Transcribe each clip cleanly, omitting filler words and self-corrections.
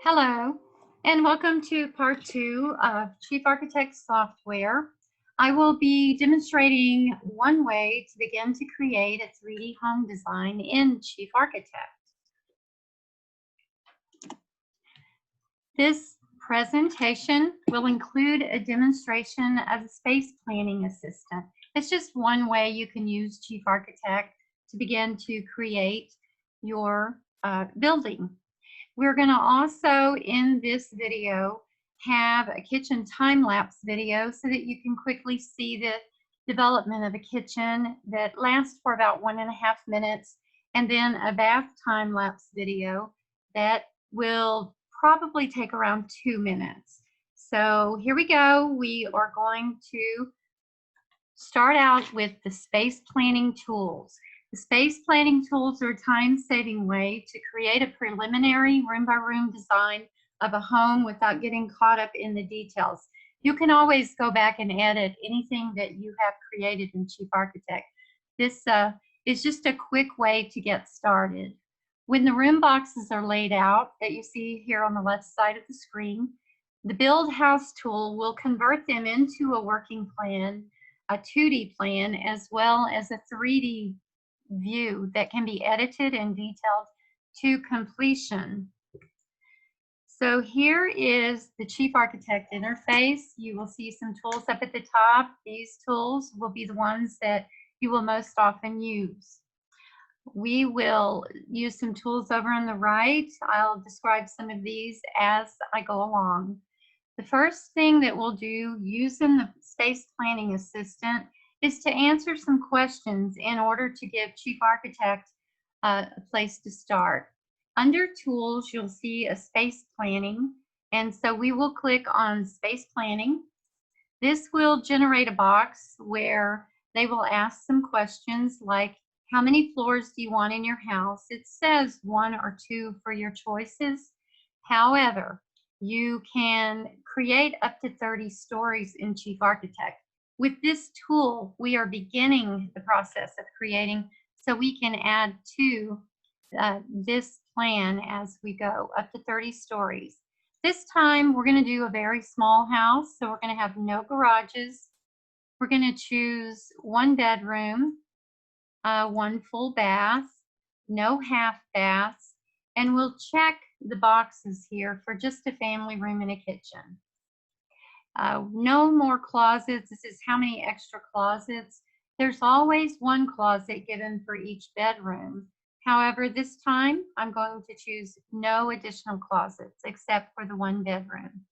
Hello, and welcome to part two of Chief Architect software. I will be demonstrating one way to begin to create a 3D home design in Chief Architect. This presentation will include a demonstration of the Space Planning Assistant. It's just one way you can use Chief Architect to begin to create your building. We're going to also, in this video, have a kitchen time-lapse video so that you can quickly see the development of a kitchen that lasts for about 1.5 minutes, and then a bath time-lapse video that will probably take around 2 minutes. So here we go. We are going to start out with the space planning tools. The space planning tools are a time-saving way to create a preliminary room-by-room design of a home without getting caught up in the details. You can always go back and edit anything that you have created in Chief Architect. This is just a quick way to get started. When the room boxes are laid out that you see here on the left side of the screen, the Build House tool will convert them into a working plan, a 2D plan, as well as a 3D view that can be edited and detailed to completion. So here is the Chief Architect interface. You will see some tools up at the top. These tools will be the ones that you will most often use. We will use some tools over on the right. I'll describe some of these as I go along. The first thing that we'll do using the Space Planning Assistant is to answer some questions in order to give Chief Architect a place to start. Under Tools, you'll see a Space Planning, and so we will click on Space Planning. This will generate a box where they will ask some questions like, how many floors do you want in your house? It says 1 or 2 for your choices. However, you can create up to 30 stories in Chief Architect. With this tool, we are beginning the process of creating, so we can add to this plan as we go, up to 30 stories. This time, we're going to do a very small house, so we're going to have no garages. We're going to choose 1 bedroom, 1 full bath, no half baths, and we'll check the boxes here for just a family room and a kitchen. No more closets. This is how many extra closets. There's always 1 closet given for each bedroom. However, this time I'm going to choose no additional closets except for the 1 bedroom.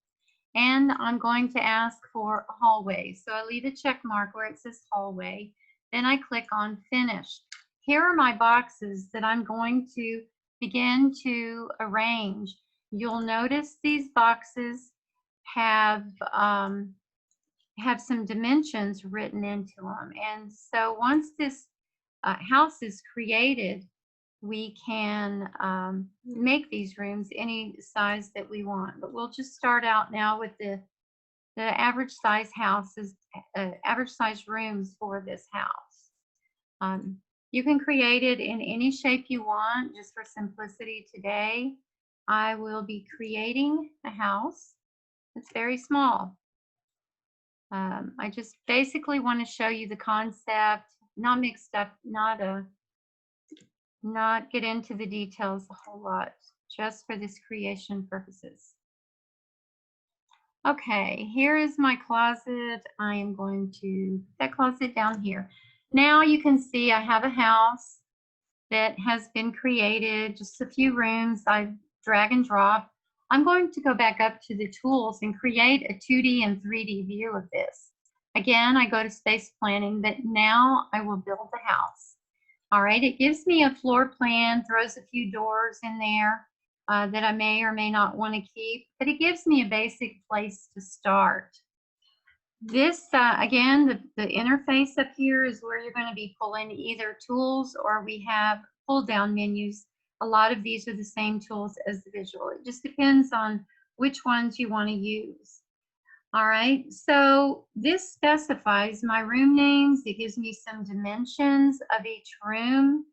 And I'm going to ask for a hallway. So I leave a check mark where it says hallway. Then I click on Finish. Here are my boxes that I'm going to begin to arrange. You'll notice these boxes have some dimensions written into them. And so once this house is created, we can make these rooms any size that we want. But we'll just start out now with the average size houses, average size rooms for this house. You can create it in any shape you want. Just for simplicity today, I will be creating a house. It's very small. I just basically want to show you the concept, not mixed up, not get into the details a whole lot, just for this creation purposes. Okay, here is my closet. I am going to put that closet down here. Now you can see I have a house that has been created, just a few rooms. I drag and drop. I'm going to go back up to the tools and create a 2D and 3D view of this. Again, I go to Space Planning, but now I will build the house. All right, it gives me a floor plan, throws a few doors in there that I may or may not want to keep, but it gives me a basic place to start. This, again, the interface up here is where you're going to be pulling either tools, or we have pull-down menus. A lot of these are the same tools as the visual. It just depends on which ones you want to use. All right, so this specifies my room names. It gives me some dimensions of each room.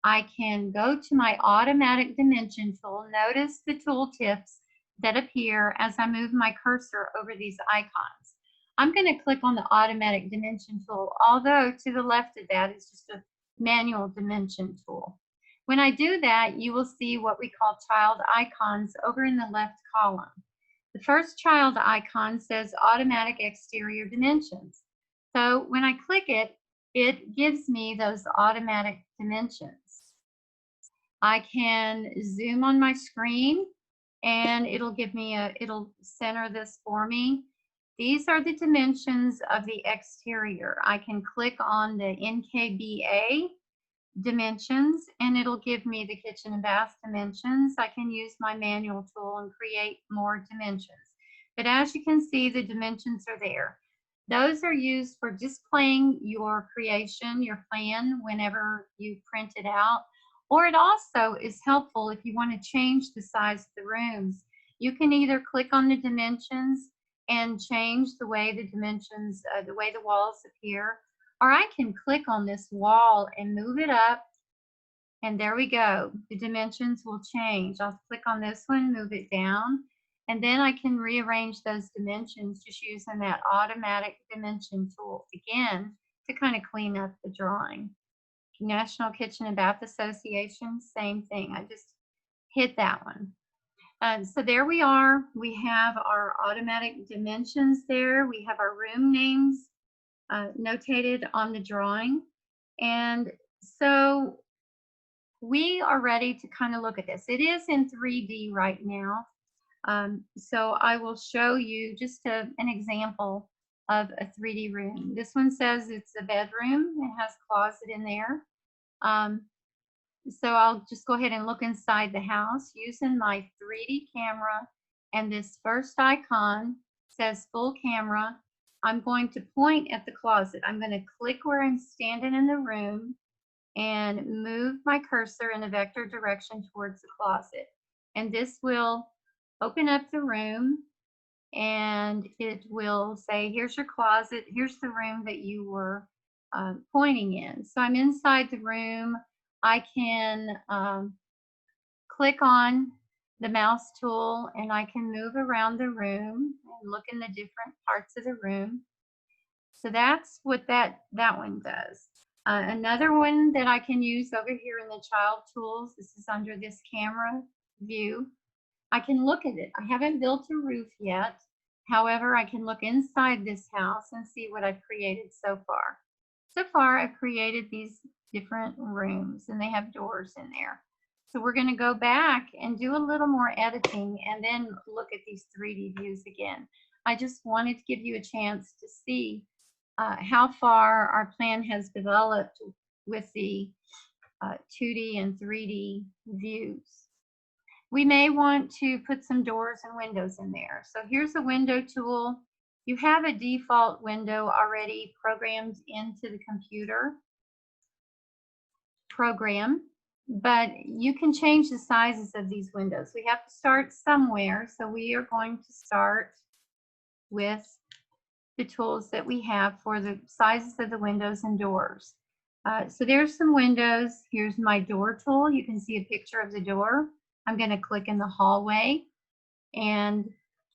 I can go to my automatic dimension tool. Notice the tool tips that appear as I move my cursor over these icons. I'm going to click on the automatic dimension tool, although to the left of that is just a manual dimension tool. When I do that, you will see what we call child icons over in the left column. The first child icon says automatic exterior dimensions. So when I click it, it gives me those automatic dimensions. I can zoom on my screen and it'll give me it'll center this for me. These are the dimensions of the exterior. I can click on the NKBA dimensions and it'll give me the kitchen and bath dimensions. I can use my manual tool and create more dimensions. But as you can see, the dimensions are there. Those are used for displaying your creation, your plan, whenever you print it out. Or it also is helpful if you want to change the size of the rooms. You can either click on the dimensions and change the way the dimensions, the way the walls appear, or I can click on this wall and move it up, and there we go. The dimensions will change. I'll click on this one, move it down, and then I can rearrange those dimensions just using that automatic dimension tool again to kind of clean up the drawing. National Kitchen and Bath Association, same thing. I just hit that one. So there we are. We have our automatic dimensions there. We have our room names notated on the drawing. And so we are ready to kind of look at this. It is in 3D right now. So I will show you just an example of a 3D room. This one says it's a bedroom. It has a closet in there. So I'll just go ahead and look inside the house using my 3D camera, and this first icon says full camera. I'm going to point at the closet. I'm going to click where I'm standing in the room and move my cursor in a vector direction towards the closet. And this will open up the room and it will say, here's your closet, here's the room that you were pointing in. So I'm inside the room. I can click on the mouse tool and I can move around the room and look in the different parts of the room. So that's what that one does. Another one that I can use over here in the child tools, this is under this camera view. I can look at it. I haven't built a roof yet. However, I can look inside this house and see what I've created so far. So far, I've created these different rooms and they have doors in there. So we're going to go back and do a little more editing and then look at these 3D views again. I just wanted to give you a chance to see how far our plan has developed with the 2D and 3D views. We may want to put some doors and windows in there. So here's a window tool. You have a default window already programmed into the computer program, but you can change the sizes of these windows. We have to start somewhere, so we are going to start with the tools that we have for the sizes of the windows and doors. So there's some windows. Here's my door tool. You can see a picture of the door. I'm going to click in the hallway and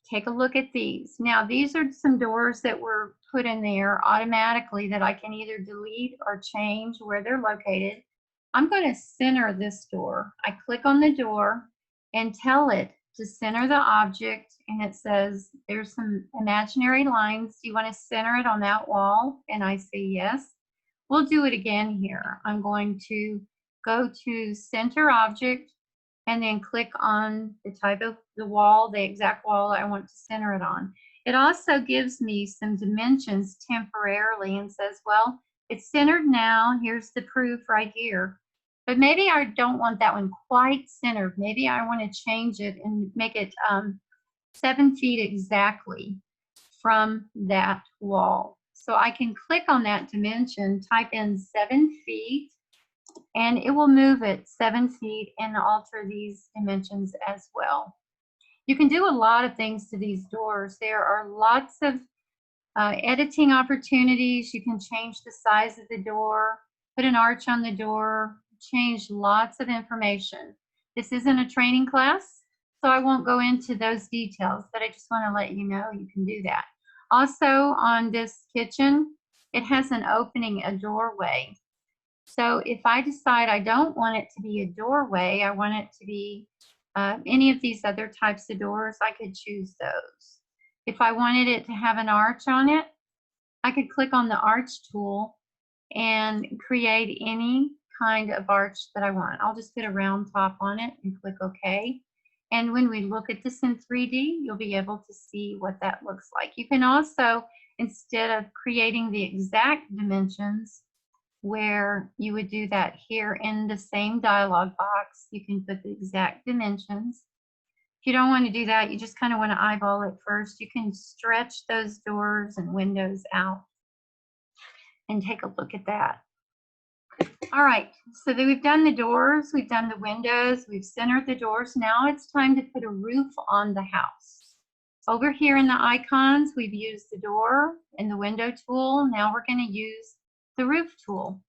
take a look at these. Now, these are some doors that were put in there automatically that I can either delete or change where they're located. I'm going to center this door. I click on the door and tell it to center the object, and it says there's some imaginary lines. Do you want to center it on that wall? And I say yes. We'll do it again here. I'm going to go to center object and then click on the type of the wall, the exact wall I want to center it on. It also gives me some dimensions temporarily and says, well, it's centered now. Here's the proof right here. But maybe I don't want that one quite centered. Maybe I want to change it and make it 7 feet exactly from that wall. So I can click on that dimension, type in 7 feet, and it will move it 7 feet and alter these dimensions as well. You can do a lot of things to these doors. There are lots of editing opportunities. You can change the size of the door, put an arch on the door, change lots of information. This isn't a training class, So I won't go into those details, but I just want to let you know you can do that. Also on this kitchen, it has an opening, a doorway. So if I decide I don't want it to be a doorway, I want it to be any of these other types of doors, I could choose those. If I wanted it to have an arch on it, I could click on the arch tool and create any kind of arch that I want. I'll just put a round top on it and click OK. And when we look at this in 3D, you'll be able to see what that looks like. You can also, instead of creating the exact dimensions where you would do that here in the same dialog box, you can put the exact dimensions. If you don't want to do that, you just kind of want to eyeball it first. You can stretch those doors and windows out and take a look at that. All right, so that we've done the doors, we've done the windows, we've centered the doors. Now it's time to put a roof on the house. Over here in the icons, we've used the door and the window tool. Now we're going to use the roof tool.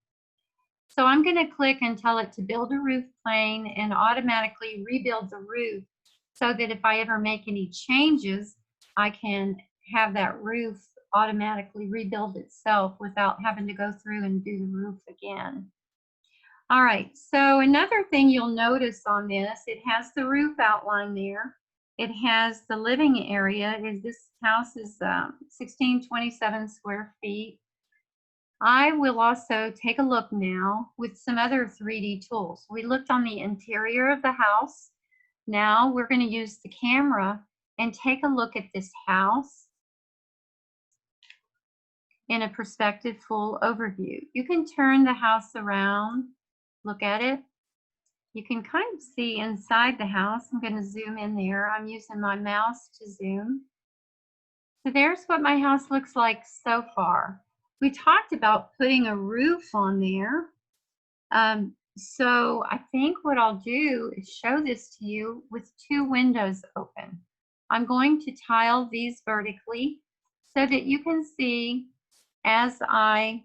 So I'm going to click and tell it to build a roof plane and automatically rebuild the roof so that if I ever make any changes, I can have that roof automatically rebuild itself without having to go through and do the roof again. All right, so another thing you'll notice on this, it has the roof outline there. It has the living area. This house is 1627 square feet. I will also take a look now with some other 3D tools. We looked on the interior of the house. Now we're going to use the camera and take a look at this house in a perspective full overview. You can turn the house around, look at it. You can kind of see inside the house. I'm going to zoom in there. I'm using my mouse to zoom. So there's what my house looks like so far. We talked about putting a roof on there. So I think what I'll do is show this to you with two windows open. I'm going to tile these vertically so that you can see as I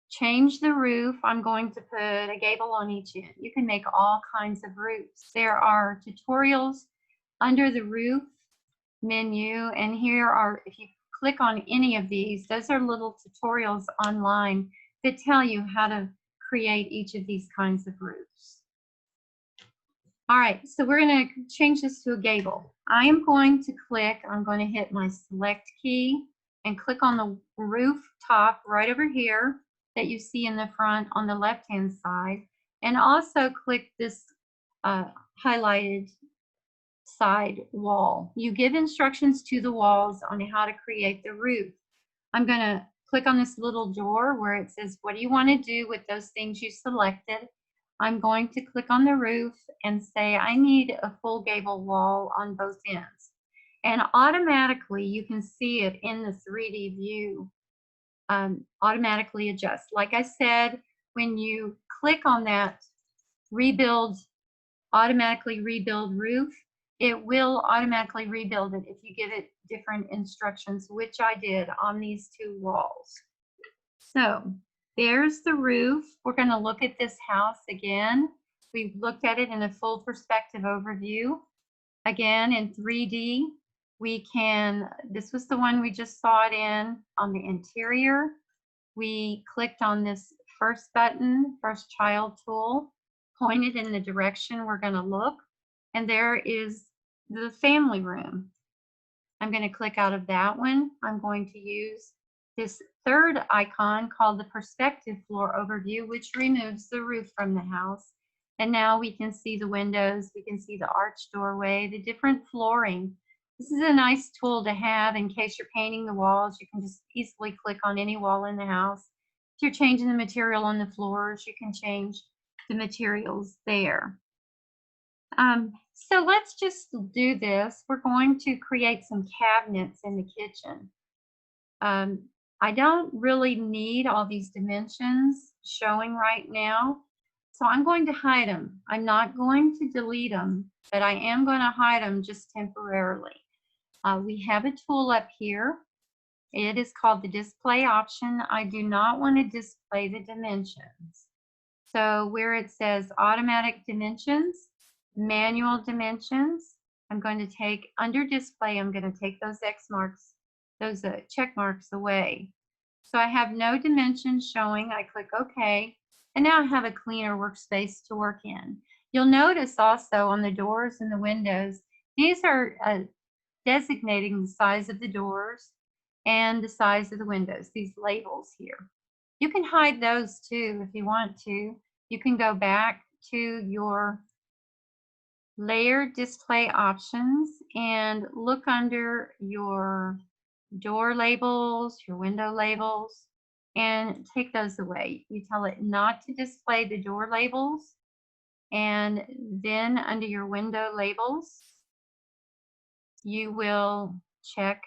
change the roof, I'm going to put a gable on each end. You can make all kinds of roofs. There are tutorials under the roof menu, and here are, if you click on any of these, those are little tutorials online that tell you how to create each of these kinds of roofs. All right, so we're going to change this to a gable. I am going to click, I'm going to hit my select key and click on the roof top right over here that you see in the front on the left-hand side, and also click this highlighted side wall. You give instructions to the walls on how to create the roof. I'm going to click on this little door where it says, what do you want to do with those things you selected? I'm going to click on the roof and say, I need a full gable wall on both ends. And automatically, you can see it in the 3D view, automatically adjust. Like I said, when you click on that rebuild, automatically rebuild roof, it will automatically rebuild it if you give it different instructions, which I did on these two walls. So there's the roof. We're going to look at this house again. We've looked at it in a full perspective overview. Again, in 3D, we can, this was the one we just saw it in on the interior. We clicked on this first button, first child tool, pointed in the direction we're going to look, and there is the family room. I'm going to click out of that one. I'm going to use this third icon called the perspective floor overview, which removes the roof from the house. And now we can see the windows, we can see the arch doorway, the different flooring. This is a nice tool to have in case you're painting the walls. You can just easily click on any wall in the house. If you're changing the material on the floors, you can change the materials there. So let's just do this. We're going to create some cabinets in the kitchen. I don't really need all these dimensions showing right now, so I'm going to hide them. I'm not going to delete them, but I am going to hide them just temporarily. We have a tool up here. It is called the display option. I do not want to display the dimensions. So where it says automatic dimensions, manual dimensions. I'm going to take under display, I'm going to take those X marks, those check marks away. So I have no dimensions showing. I click OK. And now I have a cleaner workspace to work in. You'll notice also on the doors and the windows, these are designating the size of the doors and the size of the windows, these labels here. You can hide those too if you want to. You can go back to your layer display options and look under your door labels, your window labels, and take those away. You tell it not to display the door labels, and then under your window labels, you will check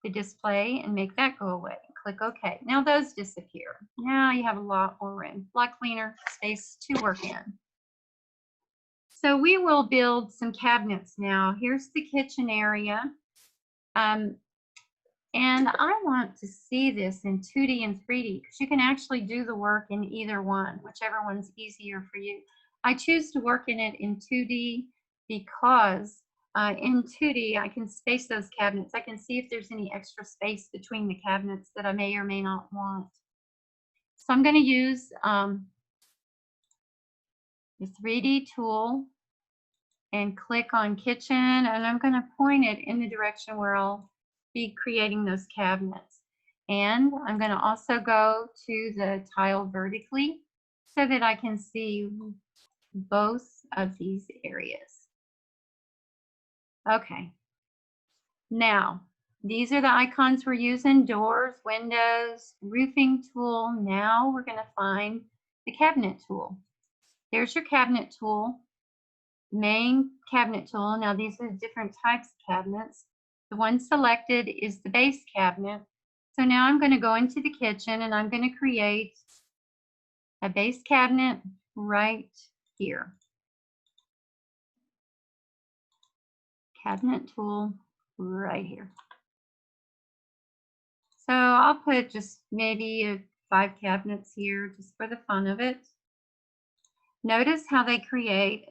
the display and make that go away. Click OK. Now those disappear. Now you have a lot more room, a lot cleaner space to work in. So we will build some cabinets now. Here's the kitchen area. And I want to see this in 2D and 3D because you can actually do the work in either one, whichever one's easier for you. I choose to work in it in 2D because in 2D I can space those cabinets. I can see if there's any extra space between the cabinets that I may or may not want. So I'm going to use the 3D tool and click on kitchen, and I'm going to point it in the direction where I'll be creating those cabinets. And I'm going to also go to the tile vertically so that I can see both of these areas. Okay. Now, these are the icons we're using: doors, windows, roofing tool. Now we're going to find the cabinet tool. There's your cabinet tool. Main cabinet tool. Now these are different types of cabinets. The one selected is the base cabinet. So now I'm going to go into the kitchen and I'm going to create a base cabinet right here. Cabinet tool right here. So I'll put just maybe 5 cabinets here just for the fun of it. Notice how they create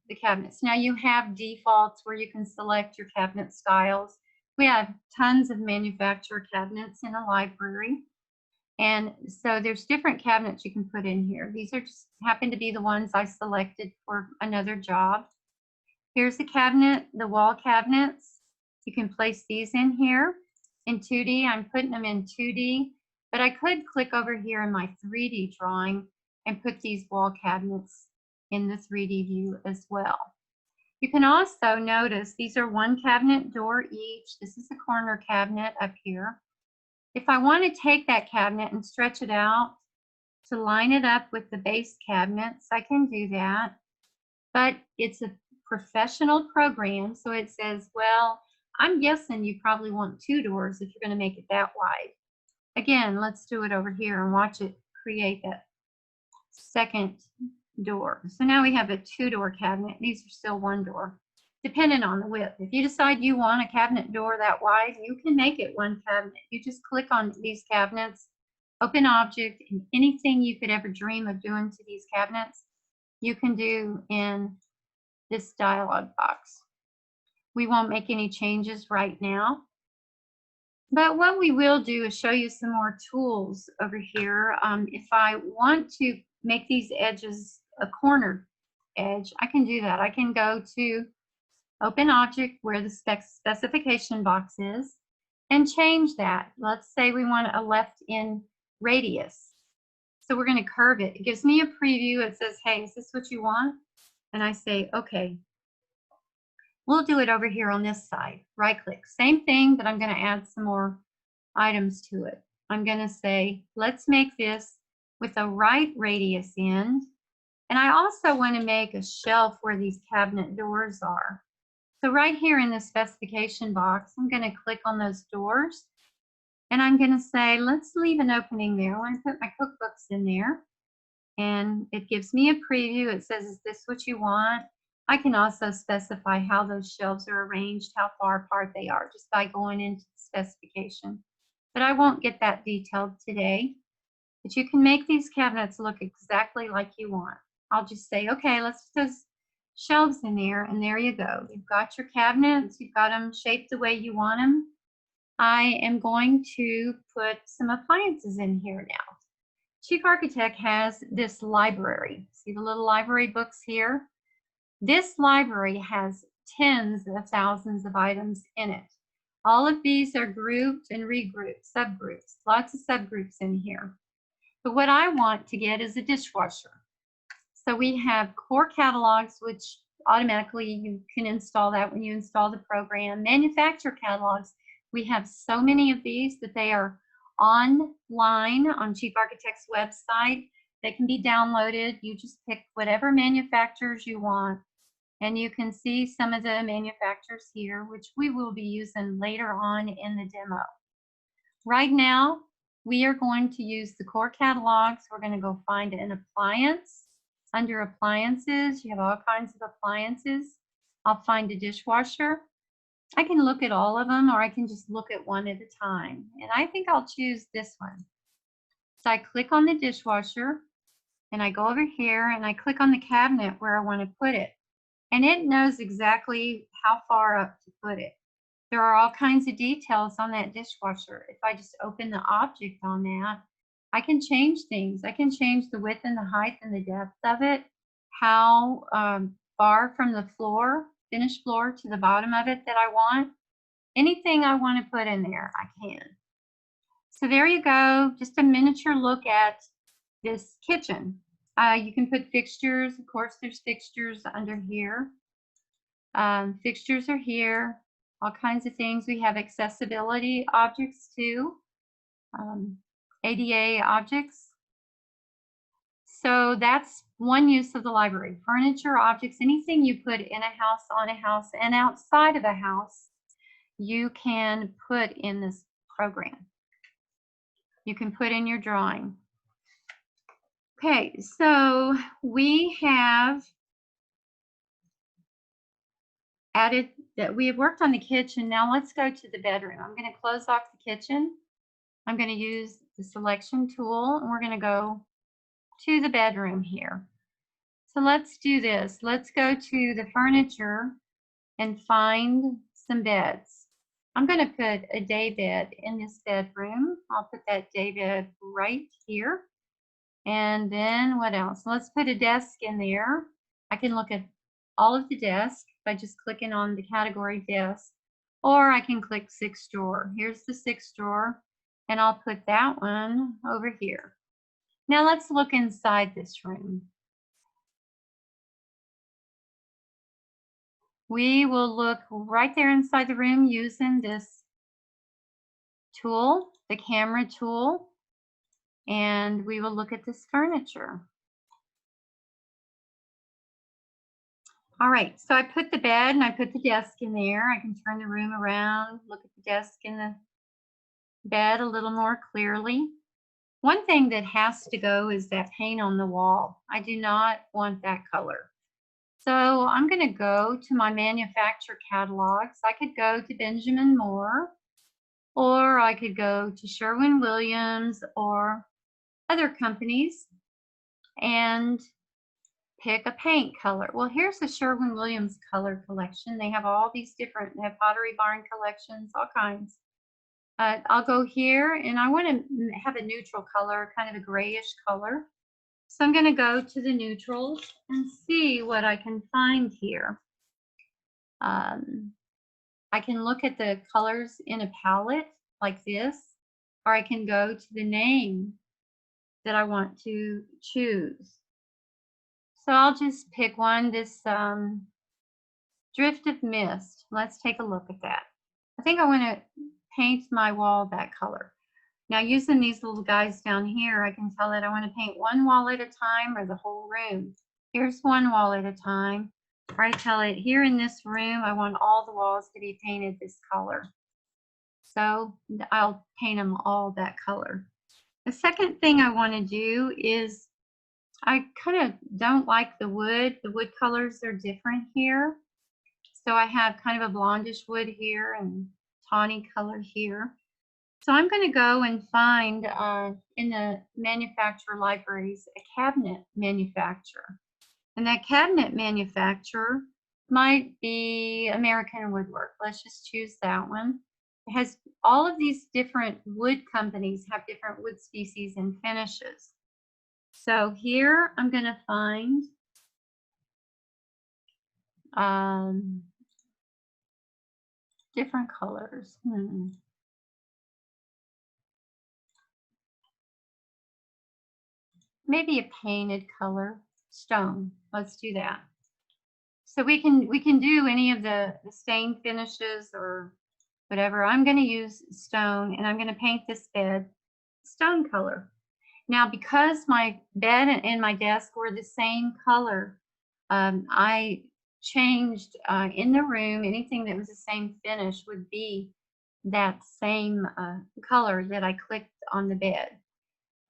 the cabinets. Now you have defaults where you can select your cabinet styles. We have tons of manufacturer cabinets in a library. And so there's different cabinets you can put in here. These are just happen to be the ones I selected for another job. Here's the cabinet, the wall cabinets. You can place these in here. In 2D, I'm putting them in 2D, but I could click over here in my 3D drawing and put these wall cabinets in the 3D view as well. You can also notice these are 1 cabinet door each. This is the corner cabinet up here. If I want to take that cabinet and stretch it out to line it up with the base cabinets, I can do that. But it's a professional program, so it says, well, I'm guessing you probably want 2 doors if you're going to make it that wide. Again, let's do it over here and watch it create that second door. So now we have a 2-door cabinet. These are still 1 door, depending on the width. If you decide you want a cabinet door that wide, you can make it 1 cabinet. You just click on these cabinets, open object, and anything you could ever dream of doing to these cabinets, you can do in this dialog box. We won't make any changes right now. But what we will do is show you some more tools over here. If I want to make these edges a corner edge, I can do that. I can go to Open Object where the specification box is and change that. Let's say we want a left in radius. So we're going to curve it. It gives me a preview. It says, hey, is this what you want? And I say, okay. We'll do it over here on this side. Right click. Same thing, but I'm going to add some more items to it. I'm going to say, let's make this with a right radius end. And I also want to make a shelf where these cabinet doors are. So right here in the specification box, I'm going to click on those doors. And I'm going to say, let's leave an opening there. I want to put my cookbooks in there. And it gives me a preview. It says, is this what you want? I can also specify how those shelves are arranged, how far apart they are, just by going into the specification. But I won't get that detailed today. But you can make these cabinets look exactly like you want. I'll just say, okay, let's just shelves in there, and there you go. You've got your cabinets, you've got them shaped the way you want them. I am going to put some appliances in here now. Chief Architect has this library. See the little library books here? This library has tens of thousands of items in it. All of these are grouped and regrouped, subgroups, lots of subgroups in here. But what I want to get is a dishwasher. So we have core catalogs, which automatically you can install that when you install the program. Manufacturer catalogs, we have so many of these that they are online on Chief Architect's website. They can be downloaded. You just pick whatever manufacturers you want. And you can see some of the manufacturers here, which we will be using later on in the demo. Right now, we are going to use the core catalogs. We're going to go find an appliance. Under appliances, you have all kinds of appliances. I'll find a dishwasher. I can look at all of them, or I can just look at one at a time. And I think I'll choose this one. So I click on the dishwasher, and I go over here, and I click on the cabinet where I want to put it. And it knows exactly how far up to put it. There are all kinds of details on that dishwasher. If I just open the object on that, I can change things. I can change the width and the height and the depth of it, how far from the floor, finished floor, to the bottom of it that I want. Anything I want to put in there, I can. So there you go, just a miniature look at this kitchen. You can put fixtures. Of course, there's fixtures under here. Fixtures are here. All kinds of things. We have accessibility objects too. ADA objects. So that's one use of the library. Furniture, objects, anything you put in a house, on a house, and outside of a house, you can put in this program. You can put in your drawing. Okay, so we have added that we have worked on the kitchen. Now let's go to the bedroom. I'm going to close off the kitchen. I'm going to use the selection tool, and we're going to go to the bedroom here. So let's do this. Let's go to the furniture and find some beds. I'm going to put a day bed in this bedroom. I'll put that day bed right here. And then what else? Let's put a desk in there. I can look at all of the desks by just clicking on the category desk, or I can click 6th drawer. Here's the 6th drawer, and I'll put that one over here. Now let's look inside this room. We will look right there inside the room using this tool, the camera tool, and we will look at this furniture. All right, so I put the bed and I put the desk in there. I can turn the room around, look at the desk and the bed a little more clearly. One thing that has to go is that paint on the wall. I do not want that color. So I'm going to go to my manufacturer catalogs. I could go to Benjamin Moore, or I could go to Sherwin-Williams or other companies and pick a paint color. Well, here's the Sherwin-Williams color collection. They have all these different, they have Pottery Barn collections, all kinds. I'll go here, and I want to have a neutral color, kind of a grayish color. So I'm going to go to the neutrals and see what I can find here. I can look at the colors in a palette like this, or I can go to the name that I want to choose. So I'll just pick one, this Drift of Mist. Let's take a look at that. I think I want to paint my wall that color. Now, using these little guys down here, I can tell that I want to paint one wall at a time or the whole room. Here's one wall at a time. Or I tell it, here in this room, I want all the walls to be painted this color. So I'll paint them all that color. The second thing I want to do is, I kind of don't like the wood. The wood colors are different here. So I have kind of a blondish wood here and tawny color here. So I'm going to go and find in the manufacturer libraries a cabinet manufacturer. And that cabinet manufacturer might be American Woodwork. Let's just choose that one. It has all of these different wood companies have different wood species and finishes. So here I'm going to find different colors. Maybe a painted color, stone. Let's do that. So we can do any of the stain finishes or whatever. I'm going to use stone, and I'm going to paint this bed stone color. Now, because my bed and my desk were the same color, I changed in the room, anything that was the same finish would be that same color that I clicked on the bed.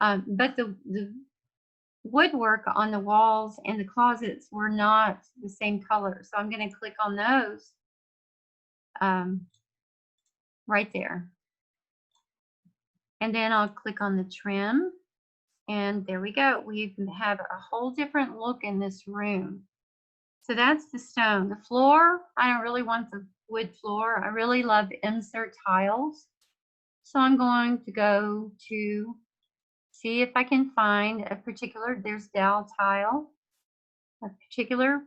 But the woodwork on the walls and the closets were not the same color. So I'm going to click on those right there. And then I'll click on the trim. And there we go. We have a whole different look in this room. So that's the stone. The floor, I don't really want the wood floor. I really love insert tiles. So I'm going to go to see if I can find a particular, there's Dow Tile, a particular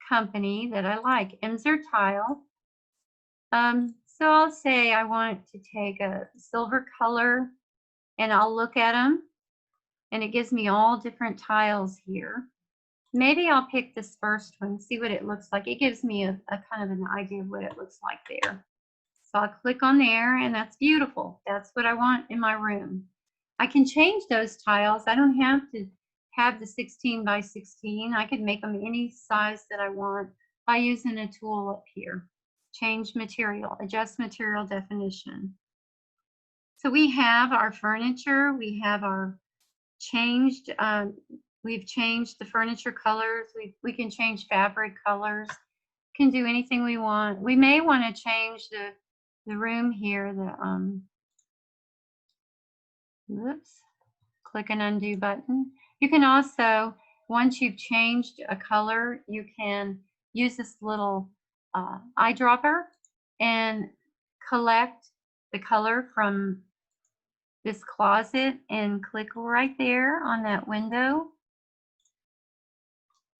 company that I like, insert tile. So I'll say I want to take a silver color, and I'll look at them, and it gives me all different tiles here. Maybe I'll pick this first one, see what it looks like. It gives me a kind of an idea of what it looks like there. So I'll click on there, and that's beautiful. That's what I want in my room. I can change those tiles. I don't have to have the 16 by 16. I can make them any size that I want by using a tool up here. Change material, adjust material definition. So we have our furniture. We have our changed, we've changed the furniture colors. We can change fabric colors. Can do anything we want. We may want to change the room here. Oops, click an undo button. You can also, once you've changed a color, you can use this little eyedropper and collect the color from this closet and click right there on that window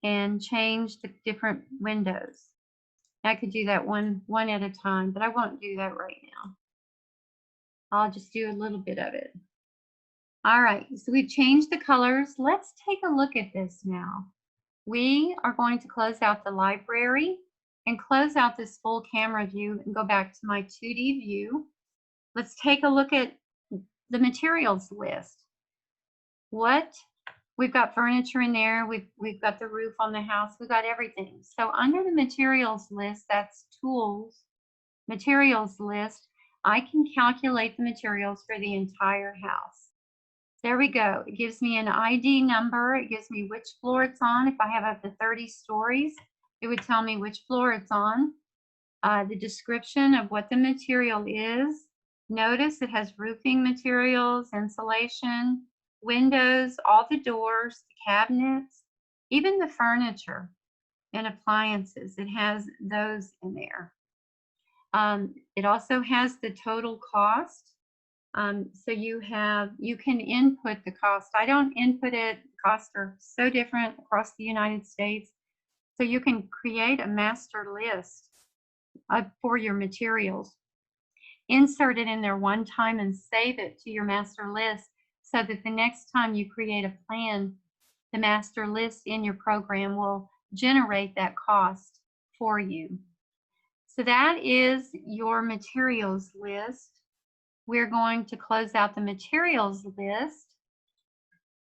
and change the different windows. I could do that one at a time, but I won't do that right now. I'll just do a little bit of it. All right, so we've changed the colors. Let's take a look at this now. We are going to close out the library and close out this full camera view and go back to my 2D view. Let's take a look at the materials list. We've got furniture in there. We've got the roof on the house. We've got everything. So under the materials list, that's tools, materials list, I can calculate the materials for the entire house. There we go. It gives me an ID number. It gives me which floor it's on. If I have up to 30 stories, it would tell me which floor it's on. The description of what the material is. Notice it has roofing materials, insulation, windows, all the doors, the cabinets, even the furniture and appliances. It has those in there. It also has the total cost. So you can input the cost. I don't input it. Costs are so different across the United States. So you can create a master list for your materials. Insert it in there one time and save it to your master list so that the next time you create a plan, the master list in your program will generate that cost for you. So that is your materials list. We're going to close out the materials list.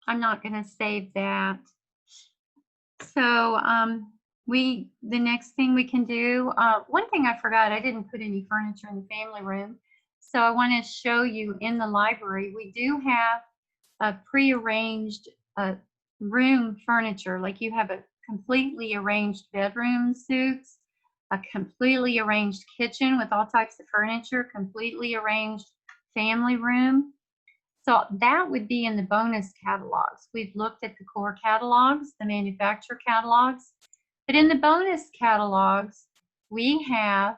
I'm not going to save that. So the next thing we can do, one thing I forgot, I didn't put any furniture in the family room. So I want to show you in the library, we do have a prearranged room furniture. Like you have a completely arranged bedroom suites, a completely arranged kitchen with all types of furniture, completely arranged family room. So that would be in the bonus catalogs. We've looked at the core catalogs, the manufacturer catalogs, but in the bonus catalogs, we have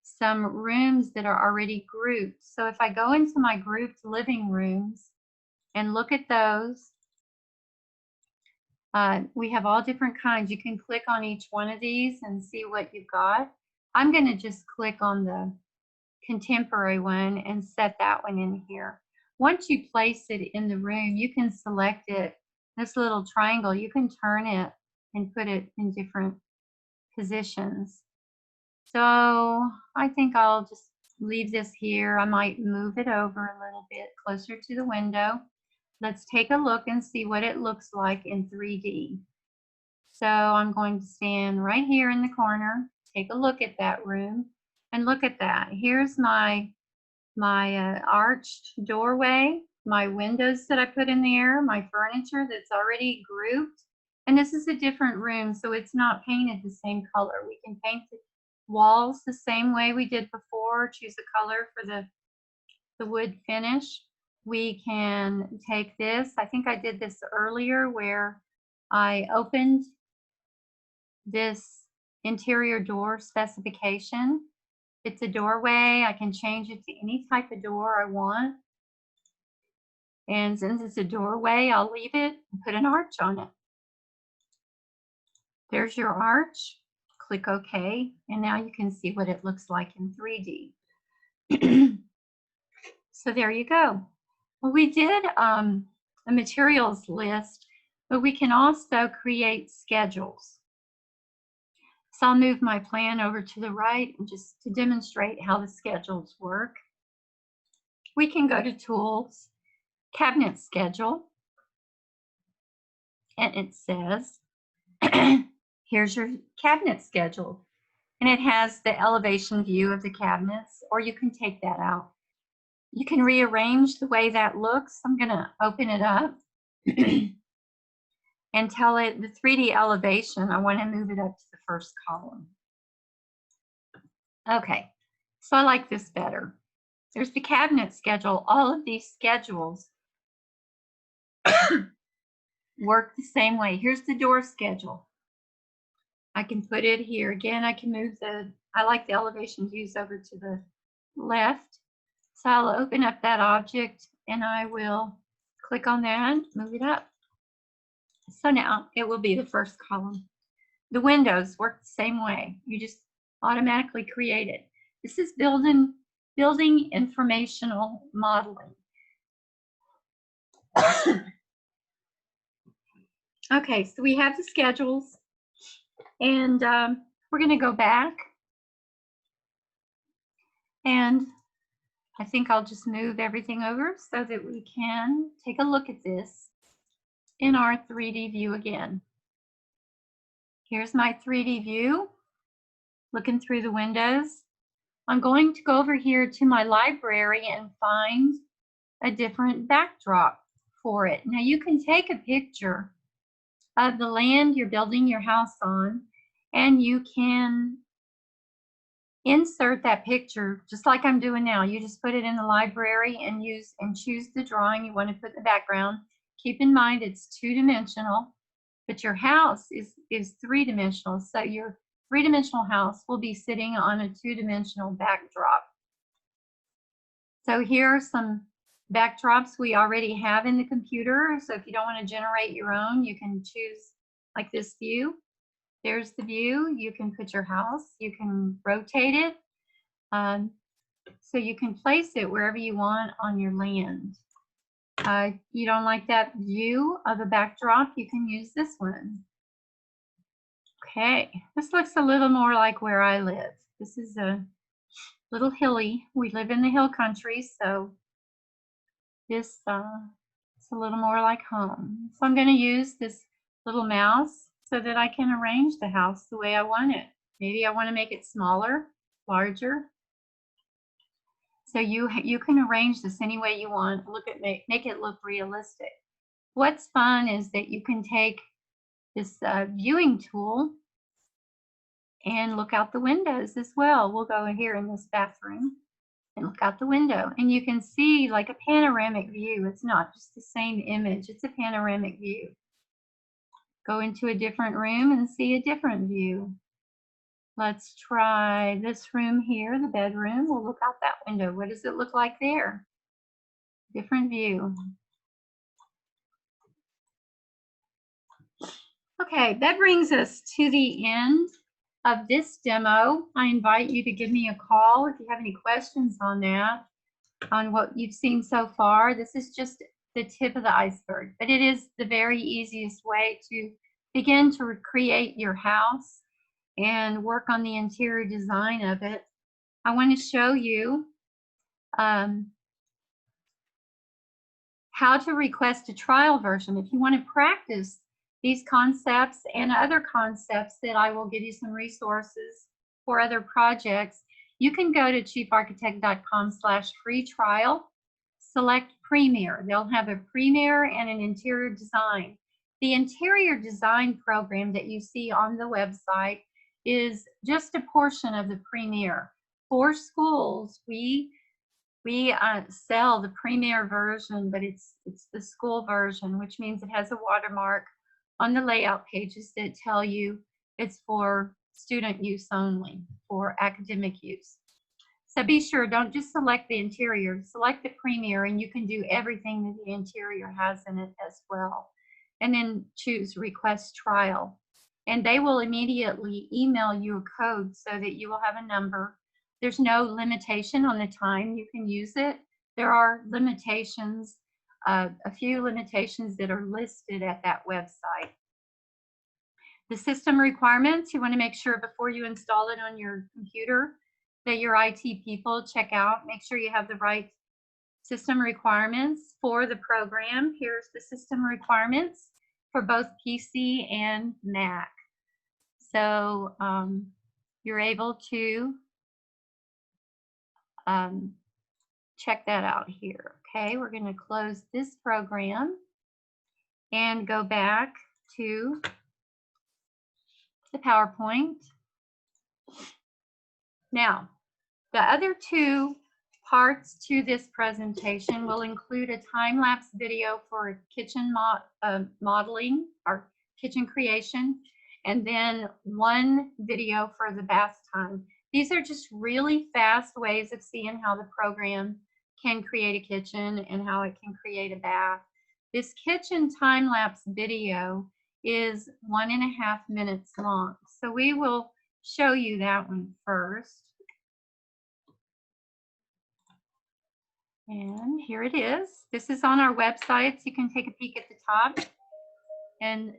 some rooms that are already grouped. So if I go into my grouped living rooms and look at those, we have all different kinds. You can click on each one of these and see what you've got. I'm going to just click on the contemporary one and set that one in here. Once you place it in the room, you can select it, this little triangle, you can turn it and put it in different positions. So I think I'll just leave this here. I might move it over a little bit closer to the window. Let's take a look and see what it looks like in 3D. So I'm going to stand right here in the corner, take a look at that room, and look at that. Here's my arched doorway, my windows that I put in there, my furniture that's already grouped. And this is a different room, so it's not painted the same color. We can paint the walls the same way we did before, choose a color for the wood finish. We can take this, I think I did this earlier where I opened this interior door specification. It's a doorway. I can change it to any type of door I want. And since it's a doorway, I'll leave it and put an arch on it. There's your arch. Click OK. And now you can see what it looks like in 3D. So there you go. Well, we did a materials list, but we can also create schedules. So I'll move my plan over to the right and just to demonstrate how the schedules work. We can go to Tools, Cabinet Schedule, and it says, here's your cabinet schedule. And it has the elevation view of the cabinets, or you can take that out. You can rearrange the way that looks. I'm going to open it up and tell it the 3D elevation. I want to move it up to the first column. Okay, so I like this better. There's the cabinet schedule. All of these schedules work the same way. Here's the door schedule. I can put it here. Again, I can move I like the elevation views over to the left. So I'll open up that object and I will click on that, move it up. So now it will be the first column. The windows work the same way. You just automatically create it. This is building informational modeling. Okay, so we have the schedules, and we're going to go back. And I think I'll just move everything over so that we can take a look at this in our 3D view again. Here's my 3D view, looking through the windows. I'm going to go over here to my library and find a different backdrop for it. Now you can take a picture of the land you're building your house on, and you can insert that picture just like I'm doing now. You just put it in the library and choose the drawing you want to put in the background. Keep in mind it's 2-dimensional, but your house is 3-dimensional. So your 3-dimensional house will be sitting on a 2-dimensional backdrop. So here are some backdrops we already have in the computer. So if you don't want to generate your own, you can choose like this view. There's the view. You can put your house. You can rotate it. So you can place it wherever you want on your land. You don't like that view of a backdrop, you can use this one. Okay, this looks a little more like where I live. This is a little hilly. We live in the hill country, so this is a little more like home. So I'm going to use this little mouse so that I can arrange the house the way I want it. Maybe I want to make it smaller, larger. So you can arrange this any way you want. Make it look realistic. What's fun is that you can take this viewing tool and look out the windows as well. We'll go here in this bathroom. and look out the window, and you can see like a panoramic view. It's not just the same image, it's a panoramic view. Go into a different room and see a different view. Let's try this room here, the bedroom. We'll look out that window. What does it look like there? Different view. Okay, that brings us to the end of this demo. I invite you to give me a call if you have any questions on that, on what you've seen so far. This is just the tip of the iceberg, but it is the very easiest way to begin to recreate your house and work on the interior design of it. I want to show you how to request a trial version. If you want to practice these concepts and other concepts that I will give you some resources for other projects, you can go to chiefarchitect.com/free trial, select Premier. They'll have a Premier and an interior design. The interior design program that you see on the website is just a portion of the Premier. For schools, we sell the Premier version, but it's the school version, which means it has a watermark on the layout pages that tell you it's for student use only, for academic use. So be sure, don't just select the interior, select the Premier, and you can do everything that the interior has in it as well. And then choose Request Trial. And they will immediately email you a code so that you will have a number. There's no limitation on the time you can use it. There are limitations, a few limitations that are listed at that website. The system requirements, you want to make sure before you install it on your computer that your IT people check out, make sure you have the right system requirements for the program. Here's the system requirements for both PC and Mac. So you're able to check that out here. Okay, we're going to close this program and go back to the PowerPoint. Now, the other two parts to this presentation will include a time-lapse video for kitchen modeling or kitchen creation, and then one video for the bath time. These are just really fast ways of seeing how the program can create a kitchen and how it can create a bath. This kitchen time-lapse video is 1.5 minutes long. So we will show you that one first. And here it is. This is on our website, so you can take a peek at the top. And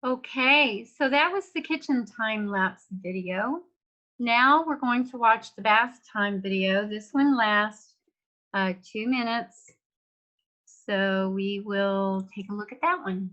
okay, so that was the kitchen time-lapse video. Now we're going to watch the bath time video. This one lasts 2 minutes. So we will take a look at that one.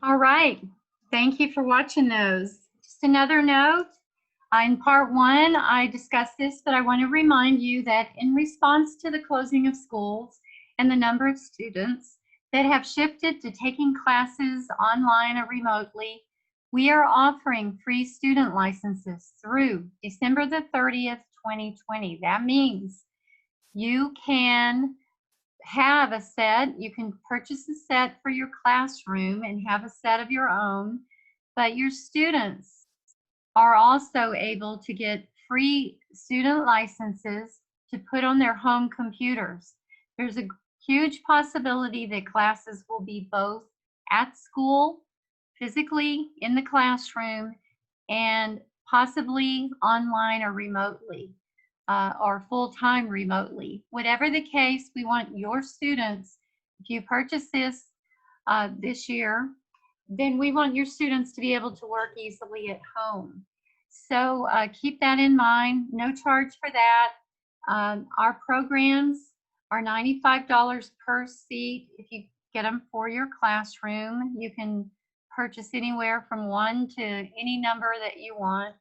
All right. Thank you for watching those. Just another note, in part one, I discussed this, but I want to remind you that in response to the closing of schools and the number of students that have shifted to taking classes online or remotely, we are offering free student licenses through December the 30th, 2020. That means you can have a set, you can purchase a set for your classroom and have a set of your own, but your students are also able to get free student licenses to put on their home computers. There's a huge possibility that classes will be both at school, physically in the classroom, and possibly online or remotely, or full-time remotely. Whatever the case, we want your students, if you purchase this this year, then we want your students to be able to work easily at home. So keep that in mind. No charge for that. Our programs are $95 per seat. If you get them for your classroom, you can purchase anywhere from one to any number that you want.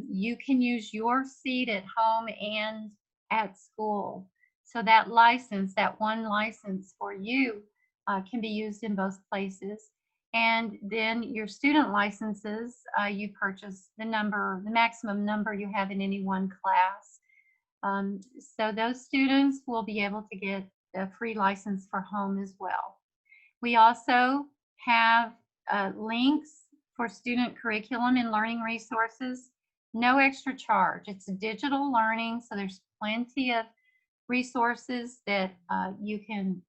You can use your seat at home and at school. So that license, that one license for you, can be used in both places. And then your student licenses, you purchase the maximum number you have in any one class. So those students will be able to get a free license for home as well. We also have links for student curriculum and learning resources. No extra charge. It's digital learning, so there's plenty of resources that you can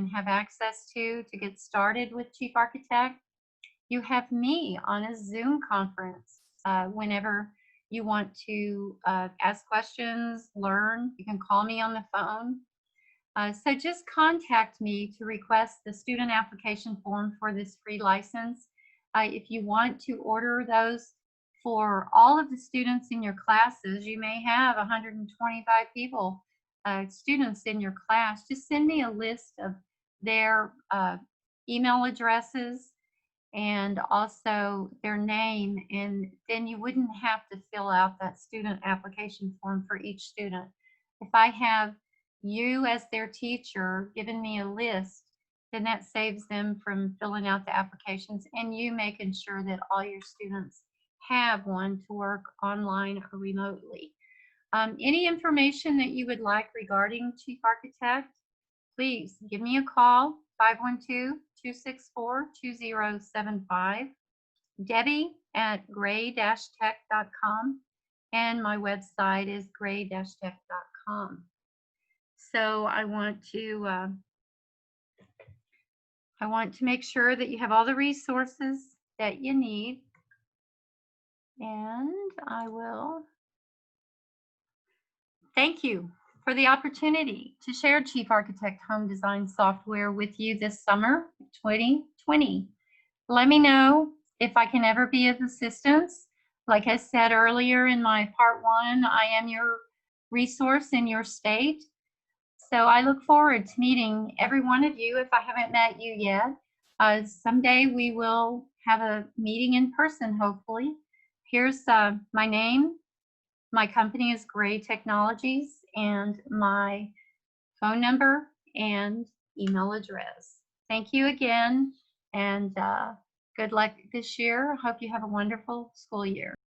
have access to get started with Chief Architect. You have me on a Zoom conference whenever you want to ask questions, learn. You can call me on the phone. So just contact me to request the student application form for this free license. If you want to order those for all of the students in your classes, you may have 125 people, students in your class. Just send me a list of their email addresses and also their name, and then you wouldn't have to fill out that student application form for each student. If I have you as their teacher giving me a list, then that saves them from filling out the applications and you making sure that all your students have one to work online or remotely. Any information that you would like regarding Chief Architect, please give me a call, 512-264-2075. Debbie at gray-tech.com, and my website is gray-tech.com. So I want to make sure that you have all the resources that you need, and I will thank you for the opportunity to share Chief Architect Home Design software with you this summer 2020. Let me know if I can ever be of assistance. Like I said earlier in my part one, I am your resource in your state. So I look forward to meeting every one of you if I haven't met you yet. Someday we will have a meeting in person, hopefully. Here's my name. My company is Gray Technologies, and my phone number and email address. Thank you again, and good luck this year. Hope you have a wonderful school year.